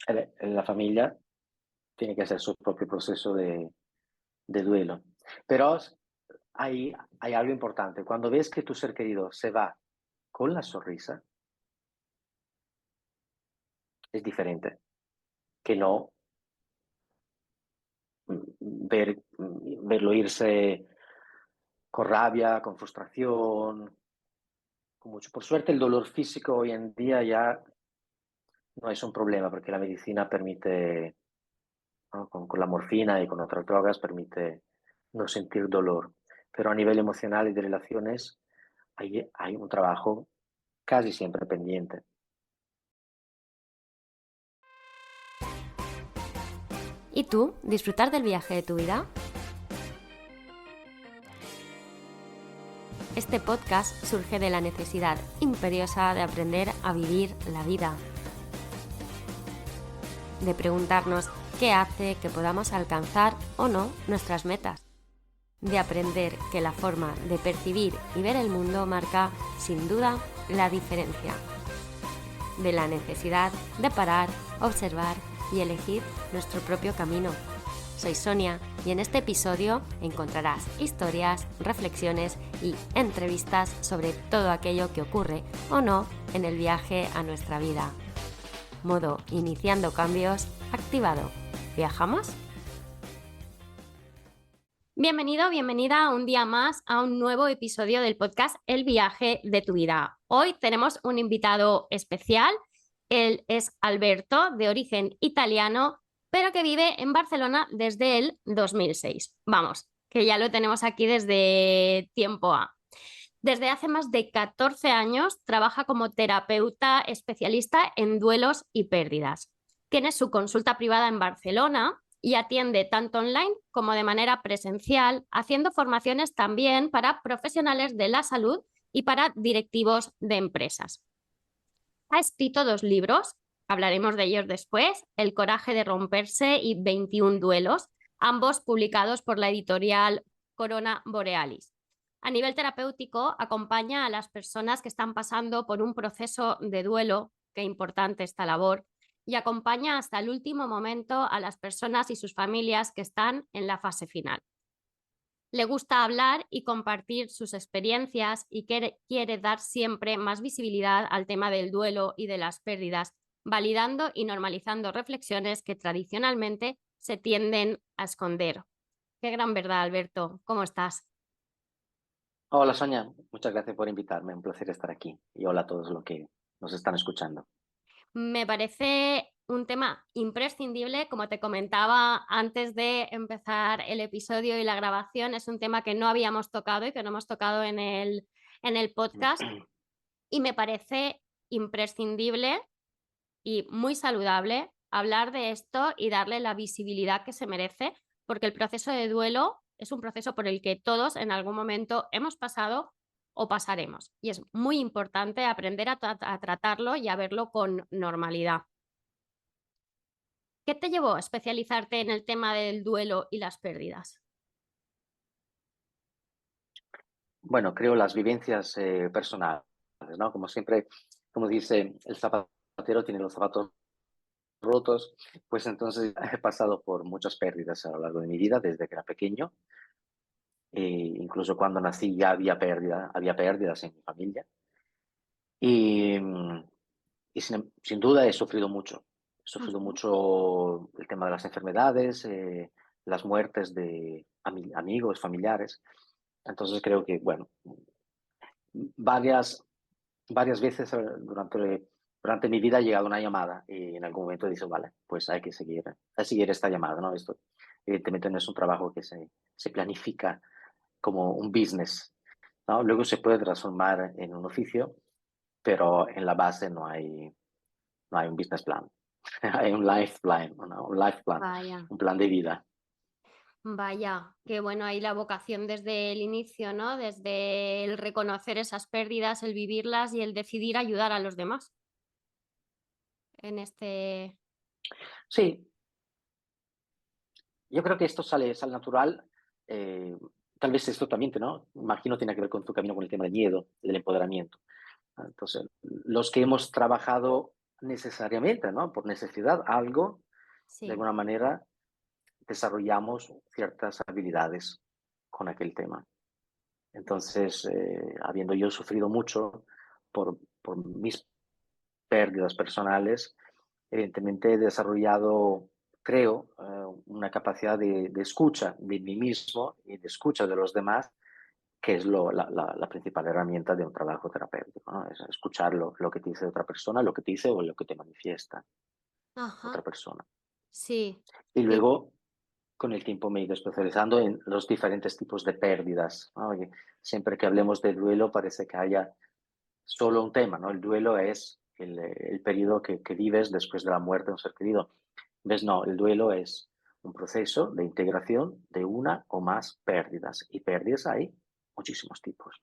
La familia tiene que hacer su propio proceso de duelo. Pero hay algo importante. Cuando ves que tu ser querido se va con la sonrisa, es diferente que no verlo irse con rabia, con frustración, con mucho. Por suerte, el dolor físico hoy en día ya no es un problema porque la medicina permite, ¿no? Con la morfina y con otras drogas, permite no sentir dolor. Pero a nivel emocional y de relaciones hay un trabajo casi siempre pendiente. ¿Y tú, disfrutar del viaje de tu vida? Este podcast surge de la necesidad imperiosa de aprender a vivir la vida, de preguntarnos qué hace que podamos alcanzar o no nuestras metas, de aprender que la forma de percibir y ver el mundo marca, sin duda, la diferencia, de la necesidad de parar, observar y elegir nuestro propio camino. Soy Sonia y en este episodio encontrarás historias, reflexiones y entrevistas sobre todo aquello que ocurre o no en el viaje a nuestra vida. Modo iniciando cambios activado. ¿Viajamos? Bienvenido, bienvenida un día más a un nuevo episodio del podcast El viaje de tu vida. Hoy tenemos un invitado especial. Él es Alberto, de origen italiano, pero que vive en Barcelona desde el 2006. Vamos, que ya lo tenemos aquí desde tiempo A. Desde hace más de 14 años trabaja como terapeuta especialista en duelos y pérdidas. Tiene su consulta privada en Barcelona y atiende tanto online como de manera presencial, haciendo formaciones también para profesionales de la salud y para directivos de empresas. Ha escrito 2 libros, hablaremos de ellos después, El coraje de romperse y 21 duelos, ambos publicados por la editorial Corona Borealis. A nivel terapéutico, acompaña a las personas que están pasando por un proceso de duelo, qué importante esta labor, y acompaña hasta el último momento a las personas y sus familias que están en la fase final. Le gusta hablar y compartir sus experiencias y quiere dar siempre más visibilidad al tema del duelo y de las pérdidas, validando y normalizando reflexiones que tradicionalmente se tienden a esconder. Qué gran verdad, Alberto. ¿Cómo estás? Hola Sonia, muchas gracias por invitarme, un placer estar aquí. Y hola a todos los que nos están escuchando. Me parece un tema imprescindible, como te comentaba antes de empezar el episodio y la grabación, es un tema que no habíamos tocado y que no hemos tocado en el podcast y me parece imprescindible y muy saludable hablar de esto y darle la visibilidad que se merece, porque el proceso de duelo es un proceso por el que todos en algún momento hemos pasado o pasaremos. Y es muy importante aprender a tratarlo y a verlo con normalidad. ¿Qué te llevó a especializarte en el tema del duelo y las pérdidas? Bueno, creo las vivencias personales, ¿no? Como siempre, como dice, el zapatero tiene los zapatos rotos, pues entonces he pasado por muchas pérdidas a lo largo de mi vida desde que era pequeño. Incluso cuando nací ya había pérdidas en mi familia. Y, y sin duda he sufrido mucho. He sufrido Ujú. mucho el tema de las enfermedades, las muertes de amigos, familiares. Entonces creo que, bueno, varias, varias veces durante mi vida ha llegado una llamada y en algún momento dices, vale, pues hay que seguir esta llamada, ¿no? Esto evidentemente no es un trabajo que se planifica como un business, ¿no? Luego se puede transformar en un oficio, pero en la base no hay un business plan. Hay un life plan, ¿no? Un life plan, Vaya. un plan de vida. Vaya, qué bueno ahí la vocación desde el inicio, ¿no? Desde el reconocer esas pérdidas, el vivirlas y el decidir ayudar a los demás en este... Sí, yo creo que esto sale natural. eh, Tal vez esto también, ¿no? Imagino tiene que ver con tu camino con el tema del miedo, del empoderamiento. Entonces, los que hemos trabajado necesariamente, ¿no? Por necesidad, algo, de Sí. alguna manera, desarrollamos ciertas habilidades con aquel tema. Entonces, habiendo yo sufrido mucho por mis pérdidas personales, evidentemente he desarrollado, creo, una capacidad de escucha de mí mismo y de escucha de los demás, que es la principal herramienta de un trabajo terapéutico, ¿no? Es escuchar lo que te dice otra persona, lo que te dice o lo que te manifiesta otra Ajá. persona. Sí. Y Sí. luego, con el tiempo me he ido especializando en los diferentes tipos de pérdidas, ¿no? Porque siempre que hablemos de duelo parece que haya solo un tema, ¿no? El duelo es el periodo que vives después de la muerte de un ser querido. ¿Ves? No, el duelo es un proceso de integración de una o más pérdidas. Y pérdidas hay muchísimos tipos.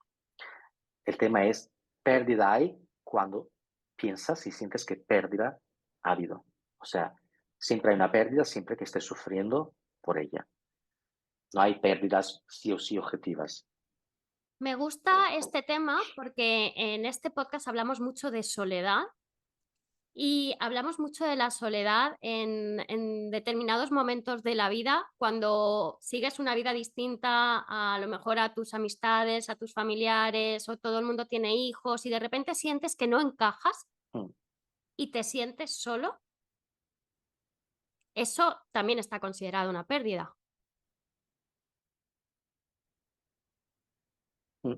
El tema es, pérdida hay cuando piensas y sientes que pérdida ha habido. O sea, siempre hay una pérdida, siempre que estés sufriendo por ella. No hay pérdidas sí o sí objetivas. Me gusta este tema porque en este podcast hablamos mucho de soledad y hablamos mucho de la soledad en determinados momentos de la vida, cuando sigues una vida distinta a lo mejor a tus amistades, a tus familiares, o todo el mundo tiene hijos y de repente sientes que no encajas Mm, y te sientes solo. Eso también está considerado una pérdida. mm.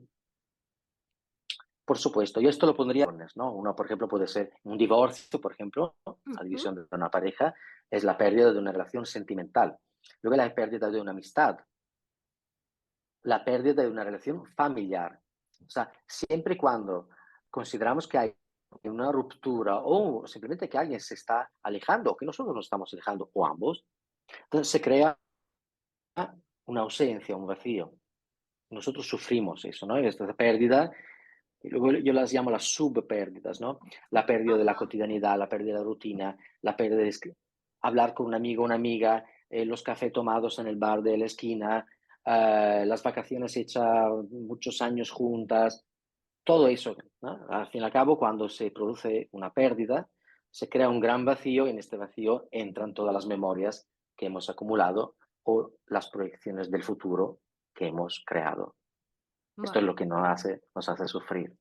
Por supuesto, yo esto lo pondría, ¿no? Uno, por ejemplo, puede ser un divorcio, por ejemplo, ¿no? La Ujú. división de una pareja es la pérdida de una relación sentimental. Luego la pérdida de una amistad, la pérdida de una relación familiar. O sea, siempre y cuando consideramos que hay una ruptura o simplemente que alguien se está alejando o que nosotros nos estamos alejando o ambos, entonces se crea una ausencia, un vacío. Nosotros sufrimos eso, ¿no? Esta pérdida. Y luego yo las llamo las subpérdidas, ¿no? La pérdida de la Ajá. cotidianidad, la pérdida de la rutina, la pérdida de hablar con un amigo o una amiga, los cafés tomados en el bar de la esquina, las vacaciones hechas muchos años juntas, todo eso, ¿no? Al fin y al cabo, cuando se produce una pérdida, se crea un gran vacío y en este vacío entran todas las memorias que hemos acumulado o las proyecciones del futuro que hemos creado. Esto es Bueno. lo que nos hace sufrir.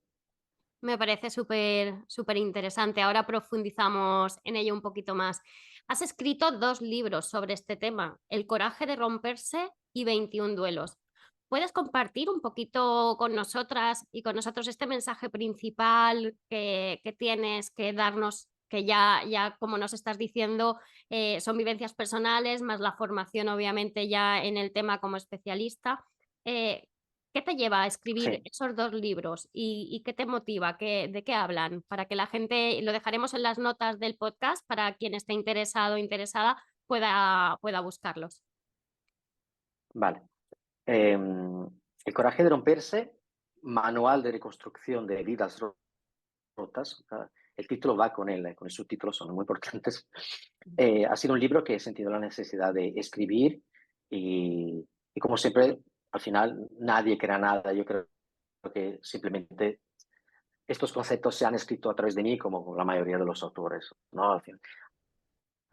Me parece súper interesante. Ahora profundizamos en ello un poquito más. Has escrito 2 libros sobre este tema, El coraje de romperse y 21 duelos. ¿Puedes compartir un poquito con nosotras y con nosotros este mensaje principal que tienes que darnos, que ya como nos estás diciendo, son vivencias personales, más la formación obviamente ya en el tema como especialista? Eh, ¿Qué te lleva a escribir Sí, esos 2 libros y qué te motiva? ¿De qué hablan? Para que la gente, lo dejaremos en las notas del podcast para quien esté interesado o interesada pueda buscarlos. vale. El coraje de romperse, manual de reconstrucción de vidas rotas, el título va con él, con el subtítulo son muy importantes. Ha sido un libro que he sentido la necesidad de escribir y como siempre, al final nadie crea nada. Yo creo que simplemente estos conceptos se han escrito a través de mí como la mayoría de los autores, ¿no? Al fin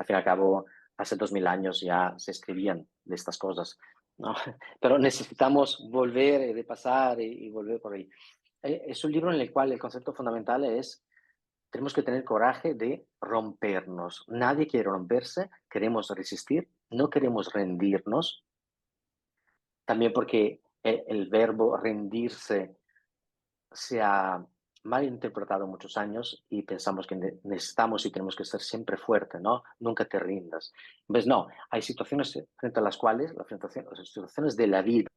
y al cabo, hace 2000 años ya se escribían de estas cosas, ¿no? Pero necesitamos volver, de pasar y volver por ahí. Es un libro en el cual el concepto fundamental es, tenemos que tener coraje de rompernos. Nadie quiere romperse, queremos resistir, no queremos rendirnos, también porque el verbo rendirse se ha mal interpretado muchos años y pensamos que necesitamos y tenemos que ser siempre fuertes, ¿no? Nunca te rindas. ¿Ves? No, hay situaciones frente a las cuales, las situaciones de la vida,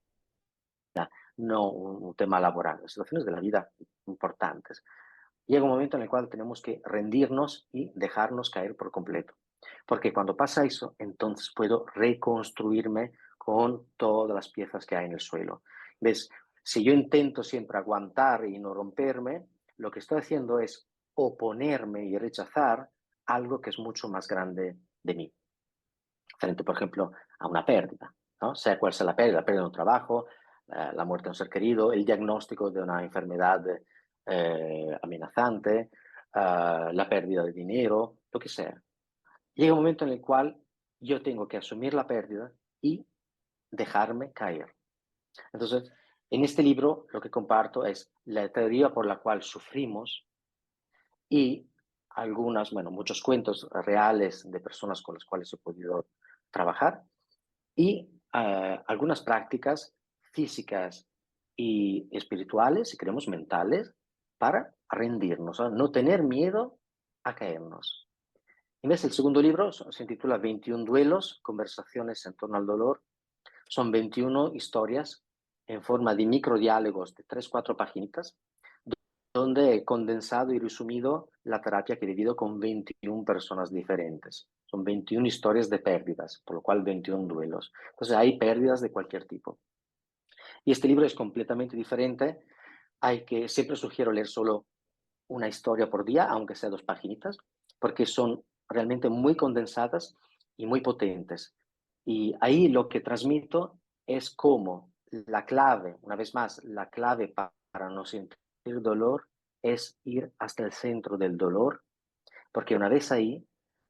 no un tema laboral, las situaciones de la vida importantes. Llega un momento en el cual tenemos que rendirnos y dejarnos caer por completo. Porque cuando pasa eso, entonces puedo reconstruirme con todas las piezas que hay en el suelo. ¿Ves? Si yo intento siempre aguantar y no romperme, lo que estoy haciendo es oponerme y rechazar algo que es mucho más grande de mí. Frente, por ejemplo, a una pérdida, ¿no? Sea cual sea la pérdida de un trabajo, la muerte de un ser querido, el diagnóstico de una enfermedad amenazante, la pérdida de dinero, lo que sea. Llega un momento en el cual yo tengo que asumir la pérdida y dejarme caer. Entonces, en este libro lo que comparto es la teoría por la cual sufrimos y muchos cuentos reales de personas con las cuales he podido trabajar y algunas prácticas físicas y espirituales, si queremos mentales, para rendirnos, no tener miedo a caernos. El segundo libro se intitula 21 duelos, conversaciones en torno al dolor. Son 21 historias en forma de microdiálogos de 3-4 páginas, donde he condensado y resumido la terapia que he vivido con 21 personas diferentes. Son 21 historias de pérdidas, por lo cual 21 duelos. Entonces hay pérdidas de cualquier tipo. Y este libro es completamente diferente. Siempre sugiero leer solo una historia por día, aunque sea 2 páginas, porque son realmente muy condensadas y muy potentes. Y ahí lo que transmito es cómo la clave, una vez más, la clave para no sentir dolor es ir hasta el centro del dolor, porque una vez ahí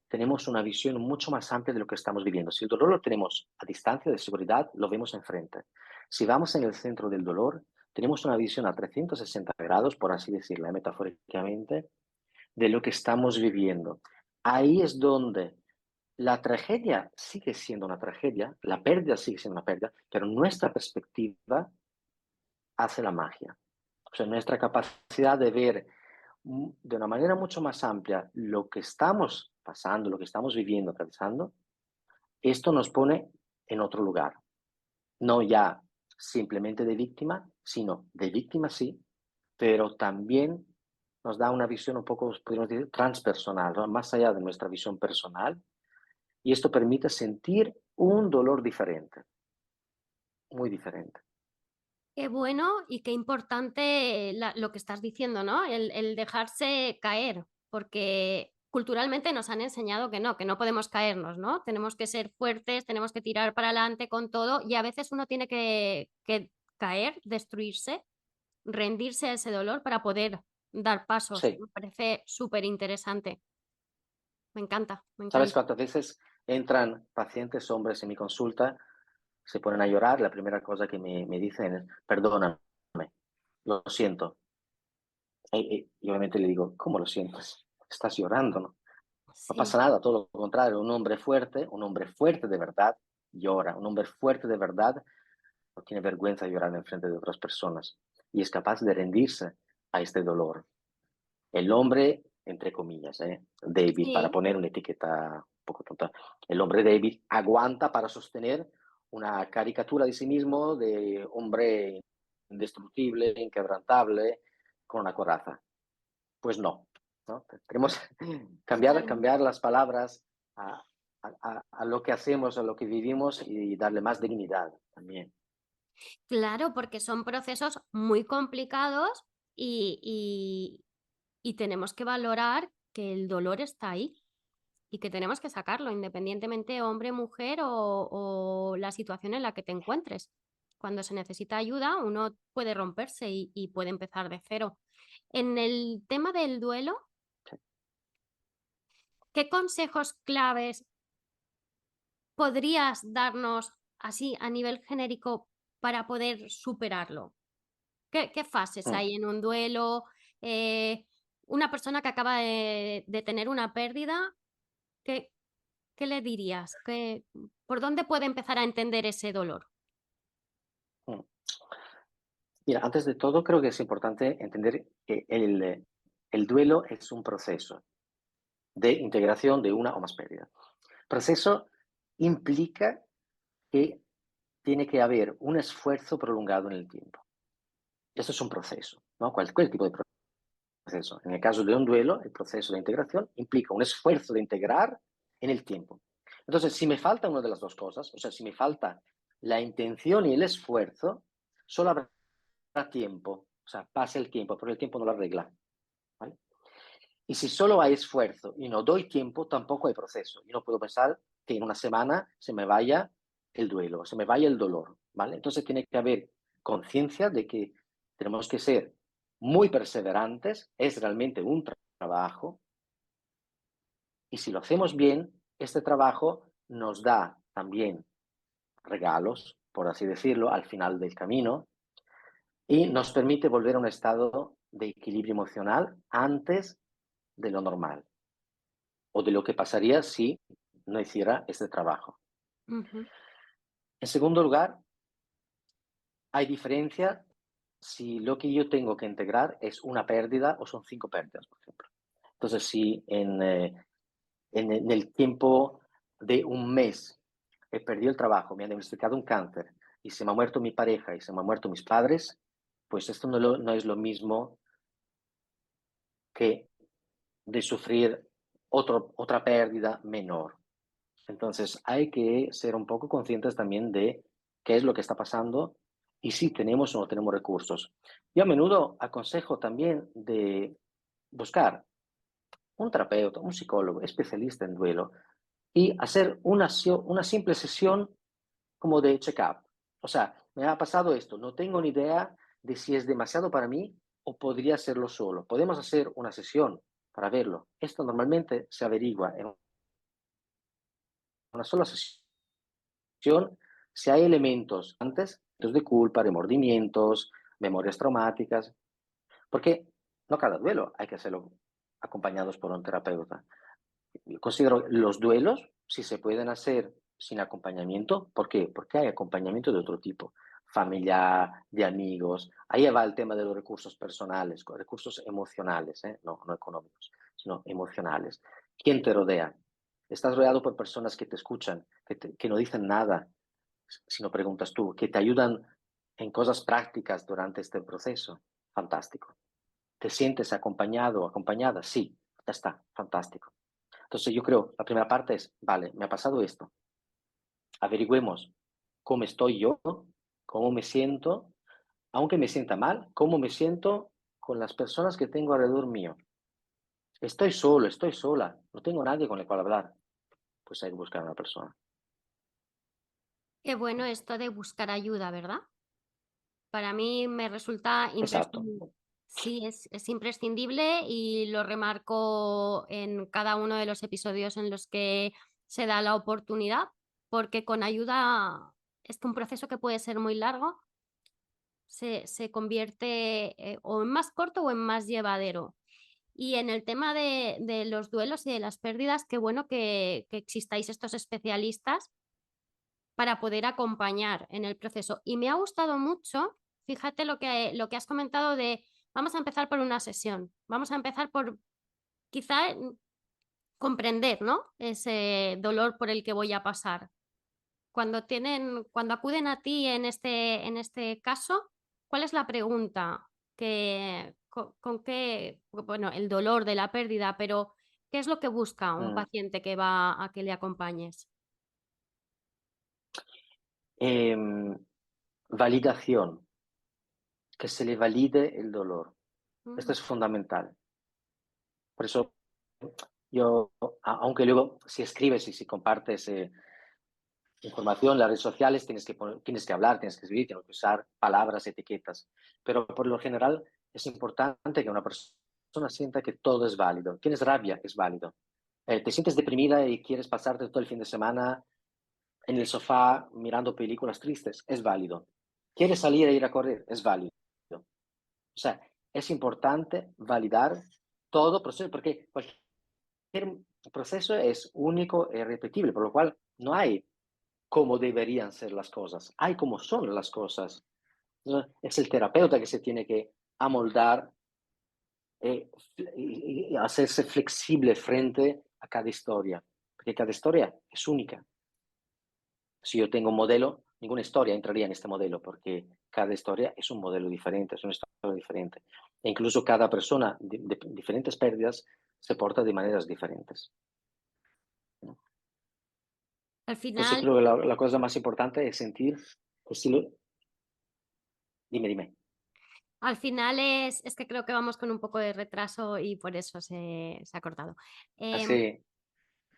tenemos una visión mucho más amplia de lo que estamos viviendo. Si el dolor lo tenemos a distancia de seguridad, lo vemos enfrente. Si vamos en el centro del dolor, tenemos una visión a 360 grados, por así decirlo, metafóricamente, de lo que estamos viviendo. Ahí es donde la tragedia sigue siendo una tragedia, la pérdida sigue siendo una pérdida, pero nuestra perspectiva hace la magia. O sea, nuestra capacidad de ver de una manera mucho más amplia lo que estamos pasando, lo que estamos viviendo, atravesando, esto nos pone en otro lugar. No ya simplemente de víctima, sino de víctima sí, pero también nos da una visión un poco, podríamos decir, transpersonal, ¿no? Más allá de nuestra visión personal, y esto permite sentir un dolor diferente, muy diferente. Qué bueno y qué importante lo que estás diciendo, ¿no? El dejarse caer, porque culturalmente nos han enseñado que no podemos caernos, ¿no? Tenemos que ser fuertes, tenemos que tirar para adelante con todo y a veces uno tiene que caer, destruirse, rendirse a ese dolor para poder dar pasos. Sí. Me parece súper interesante. Me encanta, me ¿Sabes encanta. cuántas veces entran pacientes, hombres, en mi consulta, se ponen a llorar? La primera cosa que me dicen es, perdóname, lo siento. Y obviamente le digo, ¿cómo lo sientes? Estás llorando, ¿no? No Sí, pasa nada, todo lo contrario. Un hombre fuerte de verdad, llora. Un hombre fuerte de verdad no tiene vergüenza de llorar en frente de otras personas y es capaz de rendirse a este dolor. El hombre, entre comillas, débil, para sí, poner una etiqueta un poco tonta, el hombre débil aguanta para sostener una caricatura de sí mismo de hombre indestructible, inquebrantable, con una coraza. Pues no, ¿no? Tenemos que totalmente. cambiar las palabras a lo que hacemos, a lo que vivimos y darle más dignidad también. Claro, porque son procesos muy complicados y tenemos que valorar que el dolor está ahí y que tenemos que sacarlo, independientemente hombre, mujer o la situación en la que te encuentres. Cuando se necesita ayuda, uno puede romperse y puede empezar de cero. En el tema del duelo, ¿qué consejos claves podrías darnos así a nivel genérico para poder superarlo? ¿Qué fases Mm. hay en un duelo? Eh, una persona que acaba de tener una pérdida, ¿qué, qué le dirías? ¿Por dónde puede empezar a entender ese dolor? Mm. Mira, antes de todo creo que es importante entender que el duelo es un proceso de integración de una o más pérdidas. Proceso implica que tiene que haber un esfuerzo prolongado en el tiempo. Eso es un proceso, ¿no? Cualquier tipo de proceso. En el caso de un duelo, el proceso de integración implica un esfuerzo de integrar en el tiempo. Entonces, si me falta una de las dos cosas, o sea, si me falta la intención y el esfuerzo, solo habrá tiempo, o sea, pasa el tiempo, pero el tiempo no lo arregla. ¿Vale? Y si solo hay esfuerzo y no doy tiempo, tampoco hay proceso. Yo no puedo pensar que en una semana se me vaya el duelo, se me vaya el dolor, ¿vale? Entonces tiene que haber conciencia de que tenemos que ser muy perseverantes, es realmente un trabajo y si lo hacemos bien, este trabajo nos da también regalos, por así decirlo, al final del camino y nos permite volver a un estado de equilibrio emocional antes de lo normal o de lo que pasaría si no hiciera este trabajo. Ujú. En segundo lugar, hay diferencia si lo que yo tengo que integrar es una pérdida o son 5 pérdidas, por ejemplo. Entonces, si en el tiempo de un mes he perdido el trabajo, me han diagnosticado un cáncer y se me ha muerto mi pareja y se me han muerto mis padres, pues esto no es lo mismo que de sufrir otra pérdida menor. Entonces, hay que ser un poco conscientes también de qué es lo que está pasando y si tenemos o no tenemos recursos. Yo a menudo aconsejo también de buscar un terapeuta, un psicólogo especialista en duelo y hacer una simple sesión como de check-up. O sea, me ha pasado esto, no tengo ni idea de si es demasiado para mí o podría hacerlo solo. Podemos hacer una sesión para verlo. Esto normalmente se averigua en una sola sesión si hay elementos antes de culpa, remordimientos, memorias traumáticas, porque no cada duelo hay que hacerlo acompañados por un terapeuta. Yo considero los duelos, si se pueden hacer sin acompañamiento, ¿por qué? Porque hay acompañamiento de otro tipo, familiar, de amigos. Ahí va el tema de los recursos personales, recursos emocionales, no económicos, sino emocionales. ¿Quién te rodea? Estás rodeado por personas que te escuchan, que no dicen nada, si no preguntas tú, que te ayudan en cosas prácticas durante este proceso. Fantástico. ¿Te sientes acompañado o acompañada? Sí, ya está, fantástico. Entonces yo creo, la primera parte es, vale, me ha pasado esto, averigüemos cómo estoy yo, cómo me siento, aunque me sienta mal, cómo me siento con las personas que tengo alrededor mío. Estoy solo, estoy sola, no tengo nadie con el cual hablar, pues hay que buscar a una persona. Qué bueno esto de buscar ayuda, ¿verdad? Para mí me resulta Exacto. imprescindible. Sí, es imprescindible y lo remarco en cada uno de los episodios en los que se da la oportunidad, porque con ayuda es que un proceso que puede ser muy largo se convierte o en más corto o en más llevadero. Y en el tema de los duelos y de las pérdidas, qué bueno que existáis estos especialistas para poder acompañar en el proceso. Y me ha gustado mucho, fíjate lo que has comentado de, vamos a empezar por una sesión, vamos a empezar por quizá comprender, ¿no? Ese dolor por el que voy a pasar. Cuando acuden a ti en este caso, ¿cuál es la pregunta? Con qué, bueno, el dolor de la pérdida, pero ¿qué es lo que busca un Mm. paciente que va a que le acompañes? Em, Validación, que se le valide el dolor. Esto Mm. es fundamental. Por eso yo, aunque luego si escribes y si compartes información en las redes sociales, tienes que hablar, tienes que escribir, tienes que usar palabras, etiquetas. Pero por lo general es importante que una persona sienta que todo es válido. Tienes rabia, es válido. Te sientes deprimida y quieres pasarte todo el fin de semana en el sofá mirando películas tristes, es válido. Quieres salir e ir a correr, es válido. O sea, es importante validar todo proceso, porque cualquier proceso es único e irrepetible, por lo cual no hay cómo deberían ser las cosas, hay cómo son las cosas. Es el terapeuta que se tiene que amoldar y hacerse flexible frente a cada historia, porque cada historia es única. Si yo tengo un modelo, ninguna historia entraría en este modelo, porque cada historia es un modelo diferente, es una historia diferente. E incluso cada persona de diferentes pérdidas se porta de maneras diferentes. Al Entonces final, creo que la cosa más importante es sentir que si lo... Dime, dime. al final es que creo que vamos con un poco de retraso y por eso se ha cortado. Em, Así,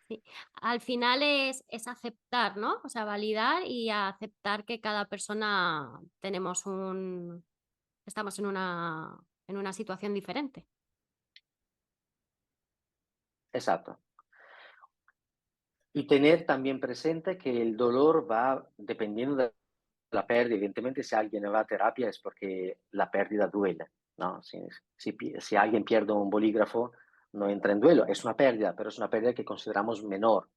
sí. Al final es aceptar, ¿no? O sea, validar y aceptar que cada persona estamos en una situación diferente. exacto. Y tener también presente que el dolor va dependiendo de la pérdida. Evidentemente, si alguien va a terapia es porque la pérdida duele, ¿no? Si alguien pierde un bolígrafo, no entra en duelo. Es una pérdida, pero es una pérdida que consideramos menor.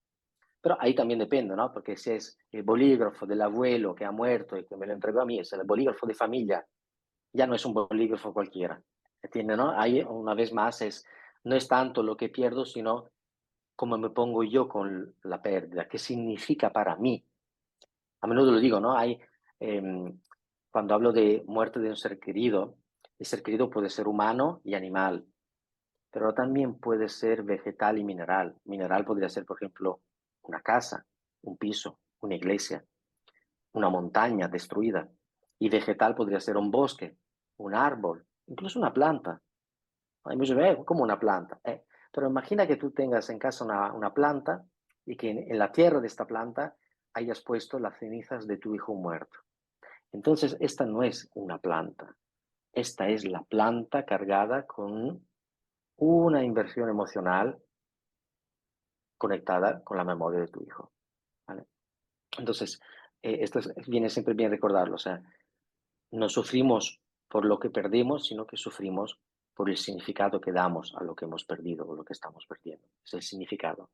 Pero ahí también depende, ¿no? Porque si es el bolígrafo del abuelo que ha muerto y que me lo entregó a mí, es el bolígrafo de familia, ya no es un bolígrafo cualquiera. ¿Entiendes, no? Ahí, una vez más, no es tanto lo que pierdo, sino cómo me pongo yo con la pérdida, qué significa para mí. A menudo lo digo, ¿no? Em, cuando hablo de muerte de un ser querido, el ser querido puede ser humano y animal, pero también puede ser vegetal y mineral. Mineral podría ser, por ejemplo, una casa, un piso, una iglesia, una montaña destruida. Y vegetal podría ser un bosque, un árbol, incluso una planta. Hay muchos como una planta. Pero imagina que tú tengas en casa una planta y que en la tierra de esta planta hayas puesto las cenizas de tu hijo muerto. Entonces, esta no es una planta. Esta es la planta cargada con una inversión emocional conectada con la memoria de tu hijo. ¿Vale? Entonces, viene siempre bien recordarlo. O sea, no sufrimos por lo que perdemos, sino que sufrimos por el significado que damos a lo que hemos perdido o lo que estamos perdiendo. Es el significado.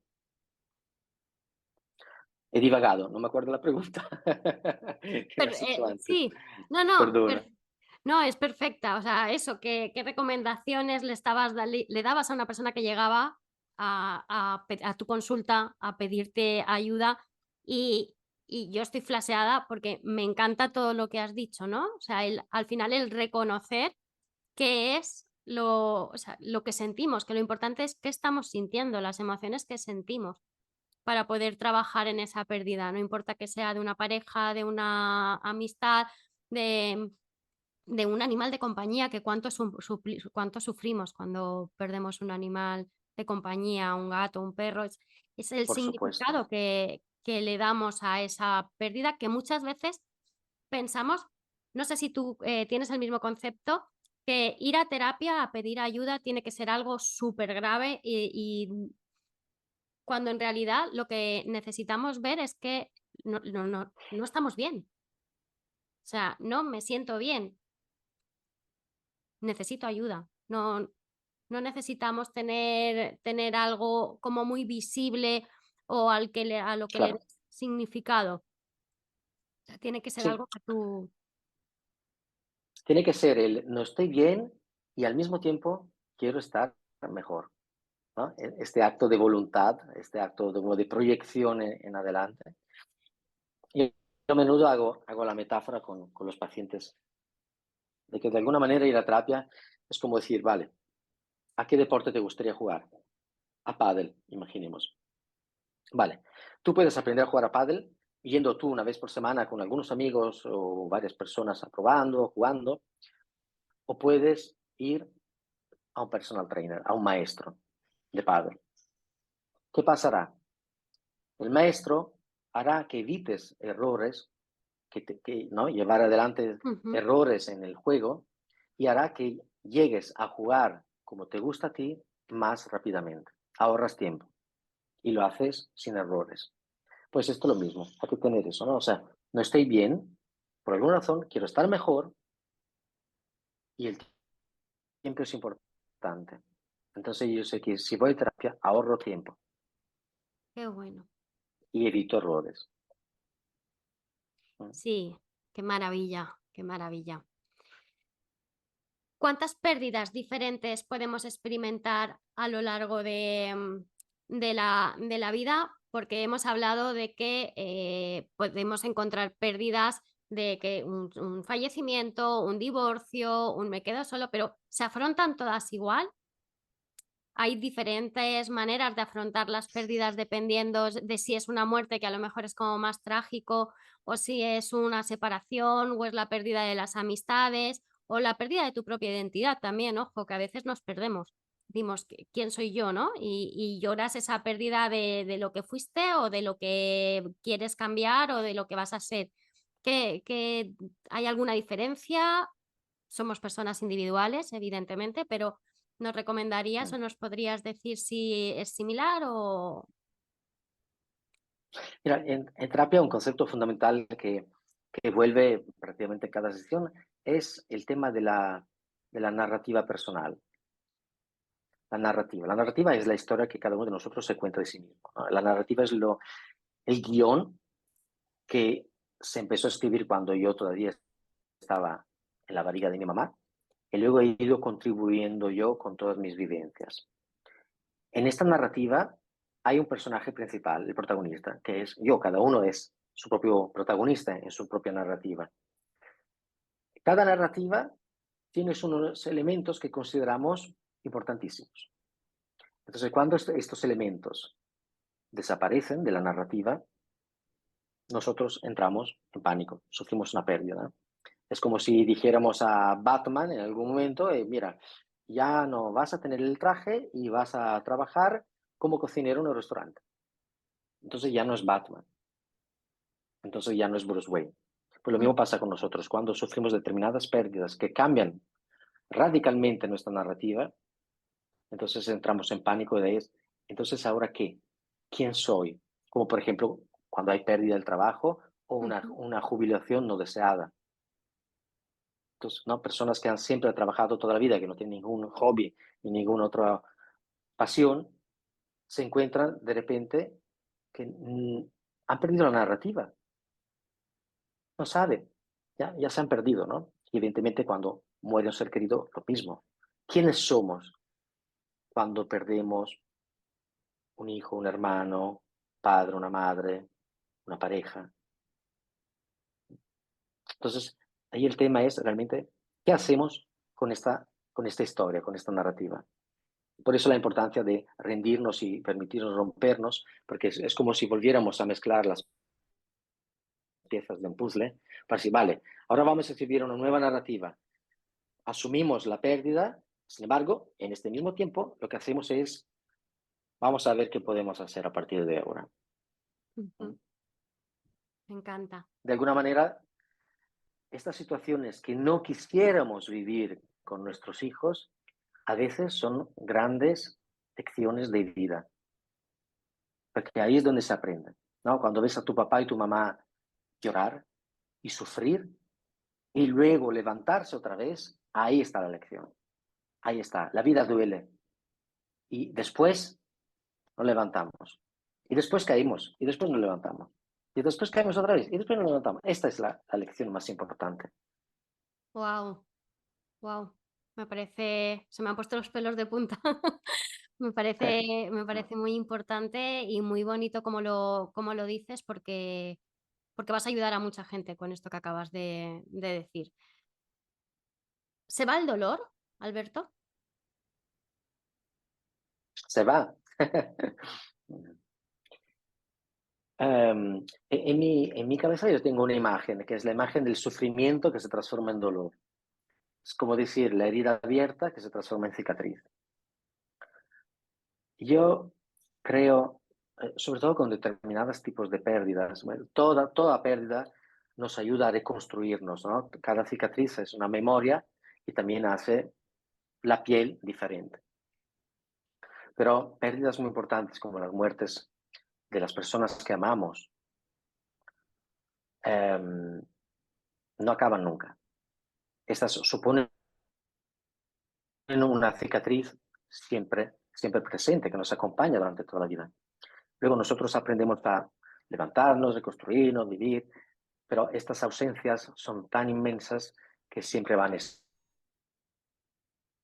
He divagado, no me acuerdo la pregunta que me has hecho antes. Sí, no, no, Perdona. no, es perfecta. O sea, eso, ¿qué recomendaciones le dabas a una persona que llegaba a tu consulta a pedirte ayuda? Y, y yo estoy flaseada porque me encanta todo lo que has dicho, ¿no? O sea, al final el reconocer qué es o sea, lo que sentimos, que lo importante es qué estamos sintiendo, las emociones que sentimos para poder trabajar en esa pérdida. No importa que sea de una pareja, de una amistad, de, de un animal de compañía, que cuánto sufrimos cuando perdemos un animal de compañía, un gato, un perro. Es el Por supuesto. significado que le damos a esa pérdida que muchas veces pensamos, no sé si tú tienes el mismo concepto, que ir a terapia a pedir ayuda tiene que ser algo súper grave y cuando en realidad lo que necesitamos ver es que no estamos bien. O sea, no me siento bien, necesito ayuda. No necesitamos tener algo como muy visible o a lo que le Claro. des significado. O sea, tiene que ser Sí, algo que tú... tiene que ser el no estoy bien y al mismo tiempo quiero estar mejor, ¿no? Este acto de voluntad, este acto de proyección en adelante. Y yo a menudo hago la metáfora con los pacientes de que de alguna manera ir a terapia es como decir, vale, ¿a qué deporte te gustaría jugar? A pádel, imaginemos. Vale, tú puedes aprender a jugar a pádel yendo tú una vez por semana con algunos amigos o varias personas aprobando, jugando, o puedes ir a un personal trainer, a un maestro de pádel. ¿Qué pasará? El maestro hará que evites errores, ¿no? Llevar adelante Ujú. errores en el juego y hará que llegues a jugar como te gusta a ti más rápidamente. Ahorras tiempo y lo haces sin errores. Pues esto es lo mismo, hay que tener eso, ¿no? O sea, no estoy bien, por alguna razón quiero estar mejor y el tiempo es importante. Entonces yo sé que si voy a terapia ahorro tiempo Qué bueno. y evito errores. ¿No? Sí, qué maravilla, qué maravilla. ¿Cuántas pérdidas diferentes podemos experimentar a lo largo de la vida? Porque hemos hablado de que podemos encontrar pérdidas de que un fallecimiento, un divorcio, un me quedo solo, pero ¿se afrontan todas igual? Hay diferentes maneras de afrontar las pérdidas dependiendo de si es una muerte que a lo mejor es como más trágico o si es una separación o es la pérdida de las amistades o la pérdida de tu propia identidad también, ojo, que a veces nos perdemos. Dimos, ¿quién soy yo, no? Y lloras esa pérdida de lo que fuiste o de lo que quieres cambiar o de lo que vas a ser. ¿Hay alguna diferencia? Somos personas individuales, evidentemente, pero ¿Nos recomendarías o nos podrías decir si es similar o...? Mira, en terapia un concepto fundamental que vuelve prácticamente en cada sesión es el tema de la narrativa personal. La narrativa. La narrativa es la historia que cada uno de nosotros se cuenta de sí mismo, ¿no? La narrativa es el guión que se empezó a escribir cuando yo todavía estaba en la barriga de mi mamá y luego he ido contribuyendo yo con todas mis vivencias. En esta narrativa hay un personaje principal, el protagonista, que es yo, cada uno es su propio protagonista en su propia narrativa. Cada narrativa tiene unos elementos que consideramos importantísimos. Entonces, cuando estos elementos desaparecen de la narrativa, nosotros entramos en pánico, sufrimos una pérdida. Es como si dijéramos a Batman en algún momento, mira, ya no vas a tener el traje y vas a trabajar como cocinero en un restaurante. Entonces ya no es Batman, entonces ya no es Bruce Wayne. Pues lo Mm. mismo pasa con nosotros. Cuando sufrimos determinadas pérdidas que cambian radicalmente nuestra narrativa, entonces entramos en pánico de eso. Entonces, ¿ahora qué? ¿Quién soy? Como por ejemplo, cuando hay pérdida del trabajo o Ujú. una jubilación no deseada. Entonces, ¿no? Personas que han siempre trabajado toda la vida, que no tienen ningún hobby ni ninguna otra pasión, se encuentran de repente que han perdido la narrativa. No saben, ya se han perdido, ¿no? Y evidentemente cuando muere un ser querido, lo mismo. ¿Quiénes somos cuando perdemos un hijo, un hermano, padre, una madre, una pareja? Entonces, ahí el tema es realmente, ¿qué hacemos con esta historia, con esta narrativa? Por eso la importancia de rendirnos y permitirnos rompernos, porque es como si volviéramos a mezclar las piezas de un puzzle para decir, vale, ahora vamos a escribir una nueva narrativa. Asumimos la pérdida, sin embargo, en este mismo tiempo, lo que hacemos es, vamos a ver qué podemos hacer a partir de ahora. Ujú. Me encanta. De alguna manera, estas situaciones que no quisiéramos vivir con nuestros hijos, a veces son grandes lecciones de vida, porque ahí es donde se aprende, ¿no? Cuando ves a tu papá y tu mamá llorar y sufrir y luego levantarse otra vez, ahí está la lección, ahí está, la vida duele y después nos levantamos y después caímos y después nos levantamos y después caímos otra vez y después nos levantamos. Esta es la lección más importante. Wow, wow. Me parece, se me han puesto los pelos de punta. Me parece muy importante y muy bonito como lo dices, porque vas a ayudar a mucha gente con esto que acabas de decir. ¿Se va el dolor, Alberto? Se va. En mi cabeza yo tengo una imagen, que es la imagen del sufrimiento que se transforma en dolor. Es como decir, la herida abierta que se transforma en cicatriz. Yo creo, sobre todo con determinados tipos de pérdidas, bueno, toda pérdida nos ayuda a reconstruirnos, ¿no? Cada cicatriz es una memoria y también hace la piel diferente. Pero pérdidas muy importantes como las muertes de las personas que amamos no acaban nunca. Estas suponen una cicatriz siempre presente que nos acompaña durante toda la vida. Luego nosotros aprendemos a levantarnos, reconstruirnos, vivir, pero estas ausencias son tan inmensas que siempre van a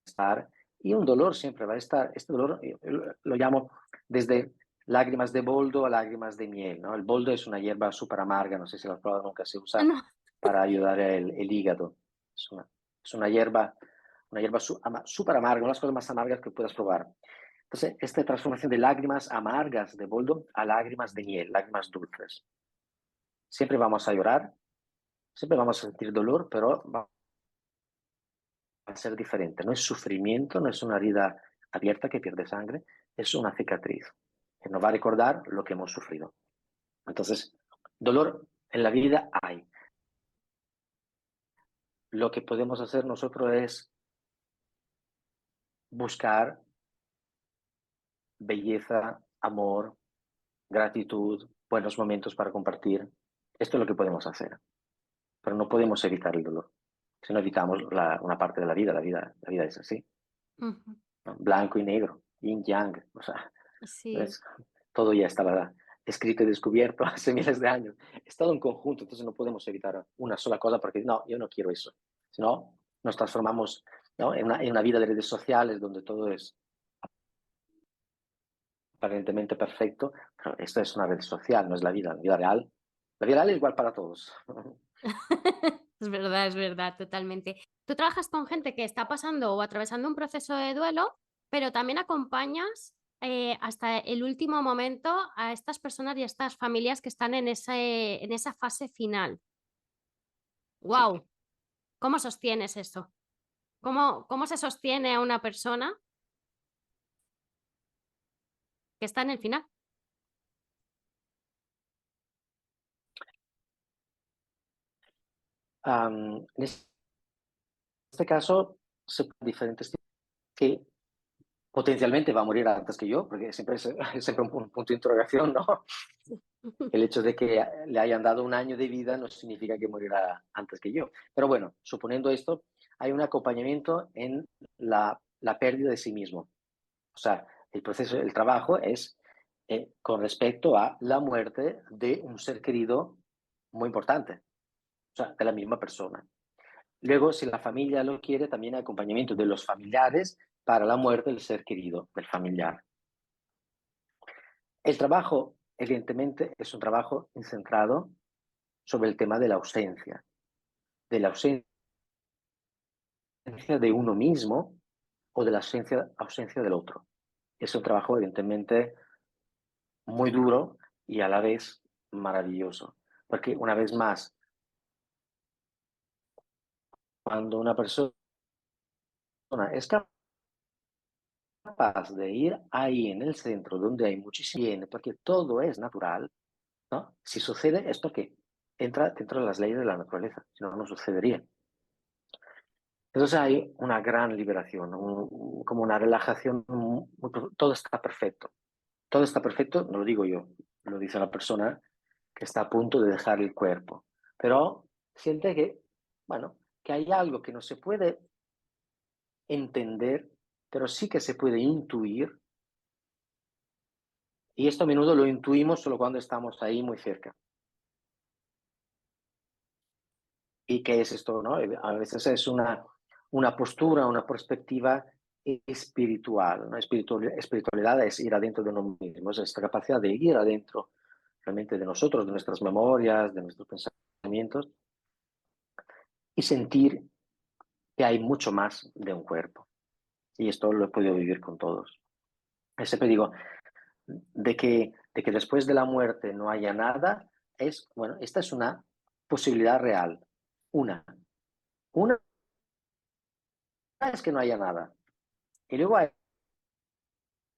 estar y un dolor siempre va a estar. Este dolor lo llamo desde lágrimas de boldo a lágrimas de miel, ¿no? El boldo es una hierba súper amarga, no sé si lo has probado, nunca se usa No. para ayudar el hígado. Es una hierba súper amarga, una de las cosas más amargas que puedas probar. Entonces, esta transformación de lágrimas amargas de boldo a lágrimas de miel, lágrimas dulces. Siempre vamos a llorar, siempre vamos a sentir dolor, pero va a ser diferente. No es sufrimiento, no es una herida abierta que pierde sangre, es una cicatriz que nos va a recordar lo que hemos sufrido. Entonces, dolor en la vida hay. Lo que podemos hacer nosotros es buscar belleza, amor, gratitud, buenos momentos para compartir. Esto es lo que podemos hacer, pero no podemos evitar el dolor. Si no evitamos una parte de la vida es así, Ujú. ¿no? Blanco y negro, yin yang, o sea, Sí. es- todo ya estaba escrito y descubierto hace miles de años. Es todo un conjunto, entonces no podemos evitar una sola cosa porque no, yo no quiero eso. Si no, nos transformamos, ¿no? En una vida de redes sociales donde todo es aparentemente perfecto, pero esto es una red social, no es la vida real. La vida real es igual para todos. Es verdad, totalmente. Tú trabajas con gente que está pasando o atravesando un proceso de duelo, pero también acompañas hasta el último momento a estas personas y a estas familias que están en esa fase final. Sí. ¡Wow! ¿Cómo sostienes eso? ¿Cómo se sostiene a una persona que está en el final? En este caso, diferentes tipos que potencialmente va a morir antes que yo, porque siempre es siempre un punto de interrogación, ¿no? El hecho de que le hayan dado un año de vida no significa que morirá antes que yo. Pero bueno, suponiendo esto, hay un acompañamiento en la pérdida de sí mismo. O sea, el proceso, el trabajo es con respecto a la muerte de un ser querido muy importante, o sea, de la misma persona. Luego, si la familia lo quiere, también hay acompañamiento de los familiares para la muerte del ser querido, del familiar. El trabajo, evidentemente, es un trabajo centrado sobre el tema de la ausencia de uno mismo o de la ausencia del otro. Es un trabajo, evidentemente, muy duro y a la vez maravilloso, porque una vez más, cuando una persona es capaz de ir ahí en el centro donde hay muchísimo bien, porque todo es natural, ¿no? Si sucede es porque entra dentro de las leyes de la naturaleza, si no, no sucedería. Entonces hay una gran liberación, como una relajación, todo está perfecto, no lo digo yo, lo dice la persona que está a punto de dejar el cuerpo, pero siente que, bueno, que hay algo que no se puede entender, pero sí que se puede intuir, y esto a menudo lo intuimos solo cuando estamos ahí muy cerca. ¿Y qué es esto? ¿No? A veces es una postura, una perspectiva espiritual. ¿No? Espiritualidad es ir adentro de uno mismo, es esta capacidad de ir adentro realmente de nosotros, de nuestras memorias, de nuestros pensamientos y sentir que hay mucho más de un cuerpo. Y esto lo he podido vivir con todos. Siempre digo, de que después de la muerte no haya nada, bueno, esta es una posibilidad real. Una. Una es que no haya nada. Y luego hay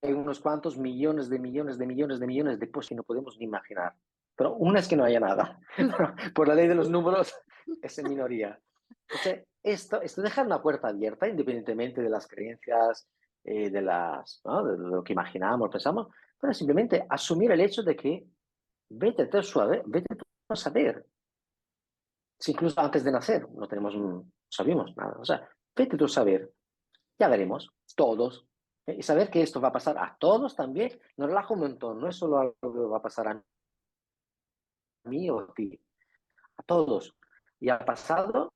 unos cuantos millones de millones de millones de millones de cosas que no podemos ni imaginar. Pero una es que no haya nada. Por la ley de los números es en minoría. Entonces, esto deja una puerta abierta, independientemente de las creencias, ¿no? De lo que imaginamos, pensamos, pero simplemente asumir el hecho de que vete tú a saber, si incluso antes de nacer no sabemos nada. O sea, vete tú a saber, ya veremos, todos. Y saber que esto va a pasar a todos también nos relaja un montón. No es solo algo que va a pasar a mí o a ti, a todos. Y ha pasado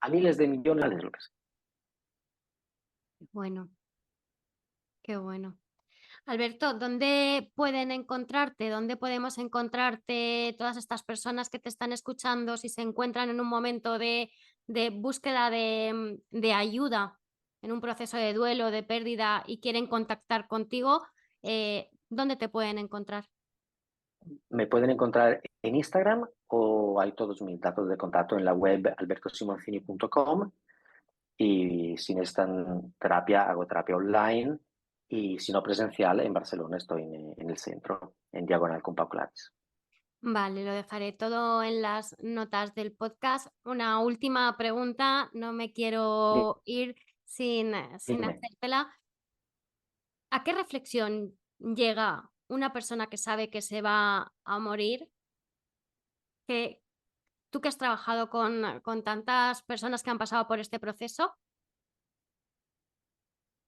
a miles de millones de lo que sea. Bueno, qué bueno. Alberto, ¿dónde pueden encontrarte? ¿Dónde podemos encontrarte todas estas personas que te están escuchando si se encuentran en un momento de búsqueda de ayuda en un proceso de duelo, de pérdida y quieren contactar contigo? ¿Dónde te pueden encontrar? Me pueden encontrar en Instagram o hay todos mis datos de contacto en la web albertosimoncini.com y si necesitan terapia, hago terapia online y si no presencial, en Barcelona estoy en el centro, en Diagonal con Pau Claris. Vale, lo dejaré todo en las notas del podcast. Una última pregunta, no me quiero ir sin Dime. hacértela. ¿A qué reflexión llega una persona que sabe que se va a morir? Que tú que has trabajado con tantas personas que han pasado por este proceso,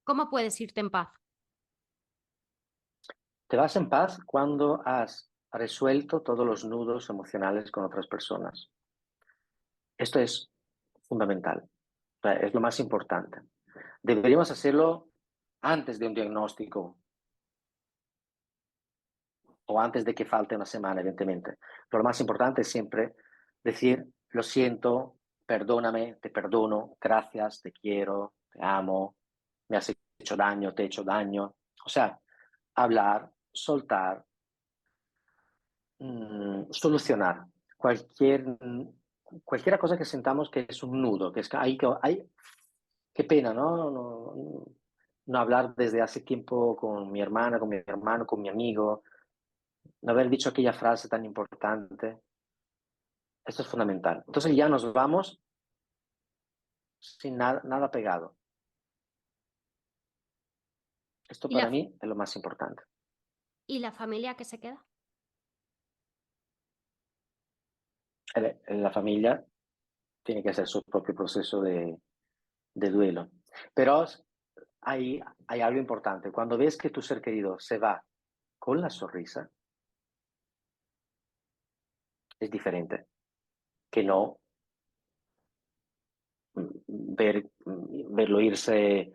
¿cómo puedes irte en paz? Te vas en paz cuando has resuelto todos los nudos emocionales con otras personas. Esto es fundamental, o sea, es lo más importante. Deberíamos hacerlo antes de un diagnóstico o antes de que falte una semana, evidentemente. Pero lo más importante es siempre decir, lo siento, perdóname, te perdono, gracias, te quiero, te amo, me has hecho daño, te he hecho daño. O sea, hablar, soltar, solucionar cualquiera cosa que sintamos que es un nudo, que es que hay qué pena, ¿no? No hablar desde hace tiempo con mi hermana, con mi hermano, con mi amigo, no haber dicho aquella frase tan importante. Esto es fundamental. Entonces ya nos vamos sin nada pegado. Esto ¿Y para la, mí es lo más importante. y la familia que se queda? La familia tiene que hacer su propio proceso de duelo. Pero hay algo importante. Cuando ves que tu ser querido se va con la sonrisa, es diferente que no verlo irse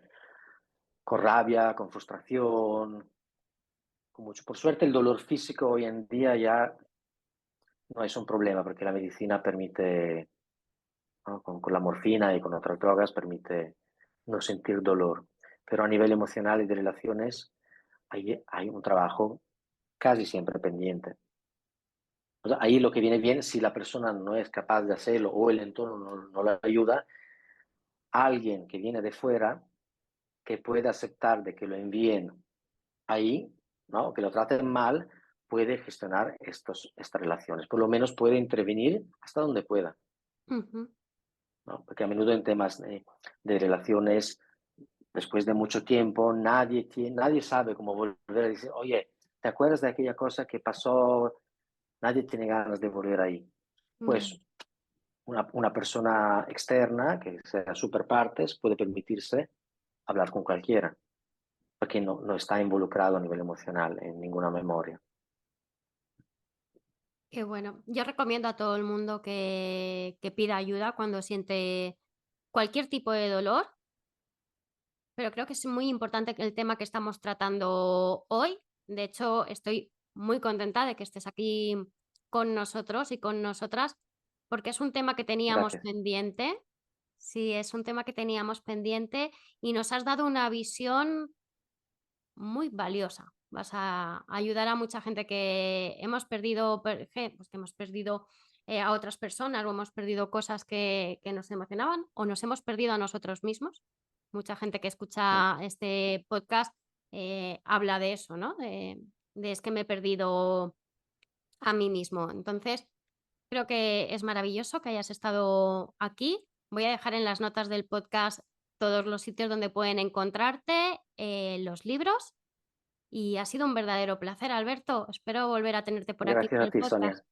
con rabia, con frustración, con mucho. Por suerte el dolor físico hoy en día ya no es un problema porque la medicina permite, ¿no? Con la morfina y con otras drogas permite no sentir dolor. Pero a nivel emocional y de relaciones hay un trabajo casi siempre pendiente. O sea, ahí lo que viene bien, si la persona no es capaz de hacerlo o el entorno no le ayuda, alguien que viene de fuera que pueda aceptar de que lo envíen ahí, ¿no? Que lo traten mal, puede gestionar estas relaciones. Por lo menos puede intervenir hasta donde pueda, Ujú. ¿no? Porque a menudo en temas de relaciones, después de mucho tiempo, nadie sabe cómo volver a decir, oye, ¿te acuerdas de aquella cosa que pasó? Nadie tiene ganas de volver ahí. Ya. Pues una persona externa, que sea super partes, puede permitirse hablar con cualquiera, porque no está involucrado a nivel emocional en ninguna memoria. Qué bueno. Yo recomiendo a todo el mundo que pida ayuda cuando siente cualquier tipo de dolor, pero creo que es muy importante el tema que estamos tratando hoy. De hecho, estoy muy contenta de que estés aquí con nosotros y con nosotras, porque es un tema que teníamos Gracias. pendiente. Sí, es un tema que teníamos pendiente y nos has dado una visión muy valiosa. Vas a ayudar a mucha gente que hemos perdido, pues que hemos perdido a otras personas o hemos perdido cosas que nos emocionaban o nos hemos perdido a nosotros mismos. Mucha gente que escucha este podcast habla de eso, ¿no? De es que me he perdido a mí mismo. Entonces, creo que es maravilloso que hayas estado aquí. Voy a dejar en las notas del podcast todos los sitios donde pueden encontrarte, los libros. Y ha sido un verdadero placer, Alberto. Espero volver a tenerte por aquí Gracias por a el ti, Sonia. podcast.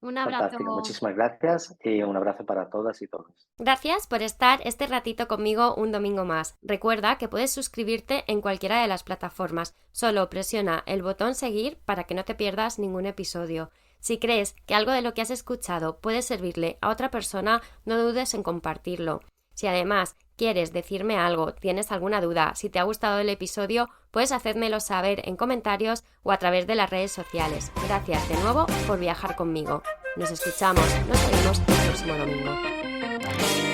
Un Fantástico. abrazo. Muchísimas gracias y un abrazo para todas y todos. Gracias por estar este ratito conmigo un domingo más. Recuerda que puedes suscribirte en cualquiera de las plataformas. Solo presiona el botón seguir para que no te pierdas ningún episodio. Si crees que algo de lo que has escuchado puede servirle a otra persona, no dudes en compartirlo. Si además quieres decirme algo, tienes alguna duda, si te ha gustado el episodio, puedes hacérmelo saber en comentarios o a través de las redes sociales. Gracias de nuevo por viajar conmigo. Nos escuchamos, nos vemos el próximo domingo.